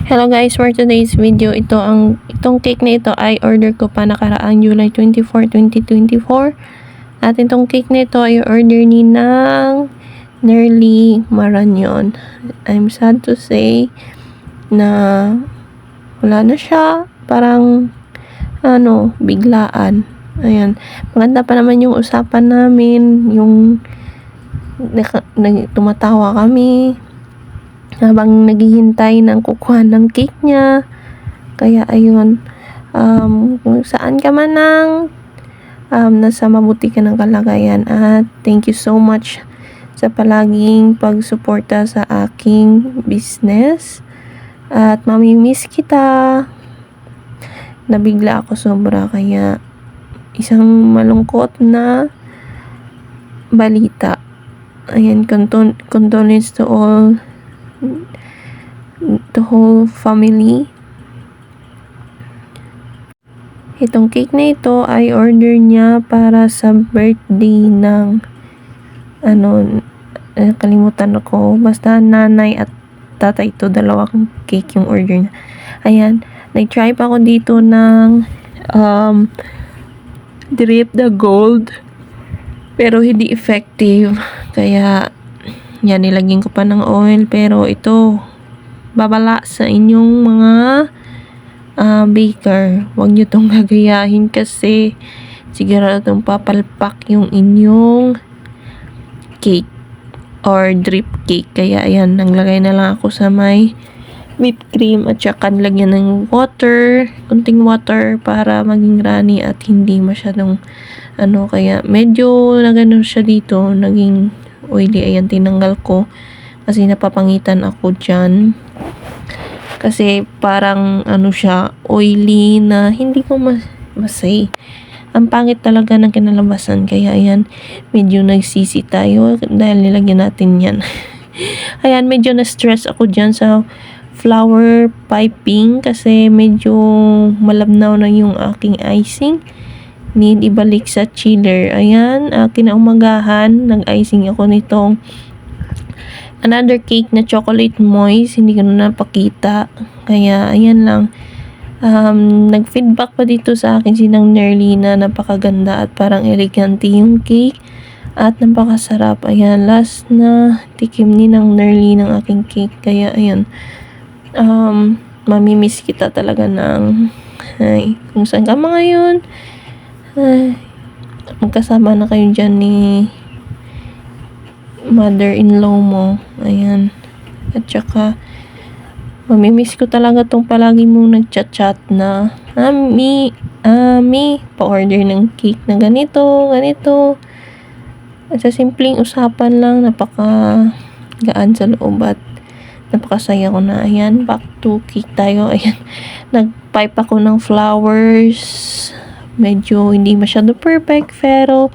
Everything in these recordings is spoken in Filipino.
Hello guys, for today's video, itong cake na ito ay order ko pa nakaraang July 24, 2024. At itong cake na ito ay order ni ng Nerly Marañon. I'm sad to say na wala na siya, parang biglaan. Ayan, maganda pa naman yung usapan namin, yung tumatawa kami habang naghihintay ng kukuha ng cake niya. Kaya ayun, kung saan ka man nasa mabuti ka ng kalagayan, at thank you so much sa palaging pagsuporta sa aking business, at mamimiss kita. Nabigla ako sobra, kaya isang malungkot na balita. Ayan, condolence to all, the whole family. Itong cake na ito ay order niya para sa birthday ng kalimutan ko, basta nanay at tatay. Ito, dalawang cake yung order niya. Ayan, nag-try pa ako dito ng Drip the Gold, pero hindi effective. Kaya yan, nilagyan ko pa ng oil, pero ito babala sa inyong mga baker. Huwag nyo itong gagayahin kasi siguradong papalpak yung inyong cake or drip cake. Kaya ayan, naglagay na lang ako sa may whipped cream at saka lagyan ng water, kunting water para maging runny at hindi masyadong kaya medyo nagano siya dito, naging oily. Ayan, tinanggal ko kasi napapangitan ako dyan. Kasi parang siya, oily na hindi ko masay. Ang pangit talaga ng kinalabasan. Kaya ayan, medyo nagsisi tayo dahil nilagyan natin yan. Ayan, medyo na-stress ako dyan sa flower piping kasi medyo malabnaw na yung aking icing. Need ibalik sa chiller. Ayan, kinaumagahan, nag-icing ako nitong another cake na chocolate moist. Hindi ko na napakita. Kaya, ayan lang. Nag-feedback pa dito sa akin sinang Nerly na napakaganda at parang elegante yung cake. At napakasarap. Ayan, last na tikim ni ng Nerly ng aking cake. Kaya, ayan. Mamimiss kita talaga kung saan ka mga yun. Magkasama na kayo dyan ni mother-in-law mo. Ayan. At saka mamimiss ko talaga tong palagi mong nagchat-chat na mi pa-order ng cake na ganito. At sa simpleng usapan lang, napaka-gaan sa loob at napakasaya ko na. Ayan, back to cake tayo. Ayan, nag-pipe ako ng flowers. Medyo hindi masyado perfect, pero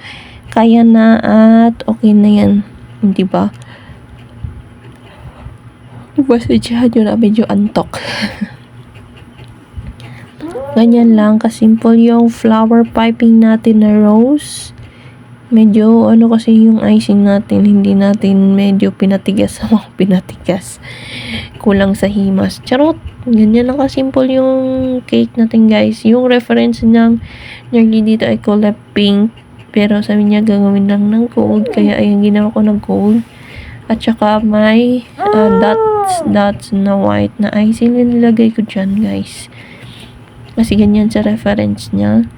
kaya na at okay na yan. Di ba? Si Jihad yun na medyo antok. Ganyan lang, kasimple yung flower piping natin na rose. Medyo kasi yung icing natin, hindi natin medyo pinatigas. Kulang sa himas. Charot! Ganyan lang kasimple yung cake natin, guys. Yung reference ng Nerly dito ay kulay pink, pero sabi niya gagawin lang ng gold, kaya ayan, ginawa ko ng gold. At saka may dots na white na icing na nilagay ko dyan, guys. Kasi ganyan sa reference niya.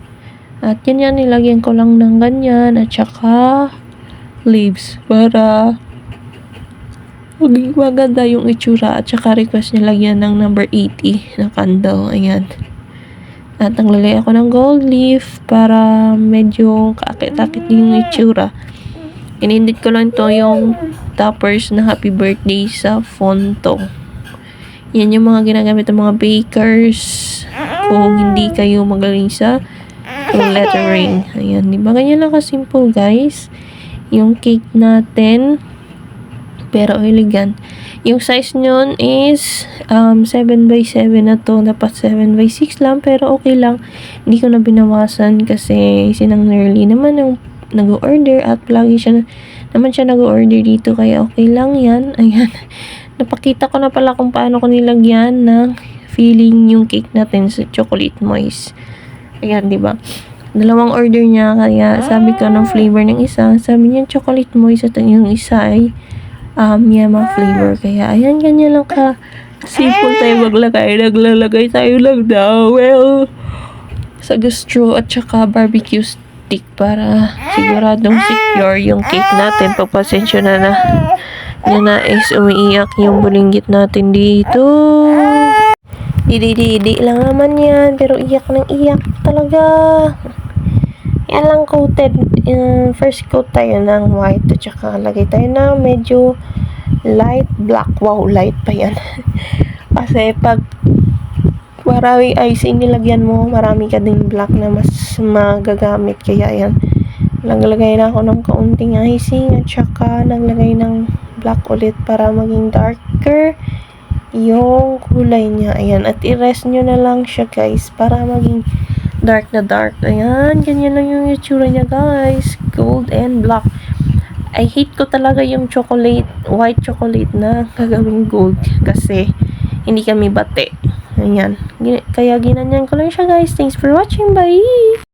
At yan, nilagyan ko lang ng ganyan. At saka leaves para maging maganda yung itsura. At saka request niya lagyan ng number 80 na candle. Ayan. At naglagay ako ng gold leaf para medyo kaakit-akit yung itsura. Inindit ko lang to yung toppers na happy birthday sa fonto. Yan yung mga ginagamit ng mga bakers kung hindi kayo magaling sa lettering. Ayan, diba? Ganyan lang ka-simple, guys. Yung cake natin, pero elegant. Yung size nyon is 7x7 na to. Dapat 7x6 lang, pero okay lang. Hindi ko na binawasan kasi sinang Nerly naman yung nag-order at lagi siya naman siya nag-order dito, kaya okay lang yan. Ayan, napakita ko na pala kung paano ko nilagyan ng filling yung cake natin sa chocolate moist. Ayan, di ba? Dalawang order niya, kaya sabi ko ng flavor ng isa, sabi niya chocolate moist at yung isa ay yama flavor. Kaya ayan, ganyan lang ka simple tayo maglagay. Naglalagay tayo lang na sa gastro at saka barbecue stick para siguradong secure yung cake natin. Pagpasensya na is umiiyak yung bulinggit natin dito. Di lang naman yan, pero iyak ng iyak talaga. Yan lang coated. First coat tayo ng white at saka lagay tayo ng medyo light black. Wow, light pa yan. Kasi pag maraming icing nilagyan mo, marami ka ding black na mas magagamit. Kaya yan, naglagay na ako ng kaunting icing at saka naglagay ng black ulit para maging darker yung kulay niya. Ayan, at i-rest nyo na lang siya guys para maging dark na dark. Ayan, ganyan lang yung itsura niya guys. Gold and black. I hate ko talaga yung chocolate, white chocolate na gagawing gold kasi hindi kami bate. Ayan, kaya ginanyan ko lang siya guys. Thanks for watching, bye!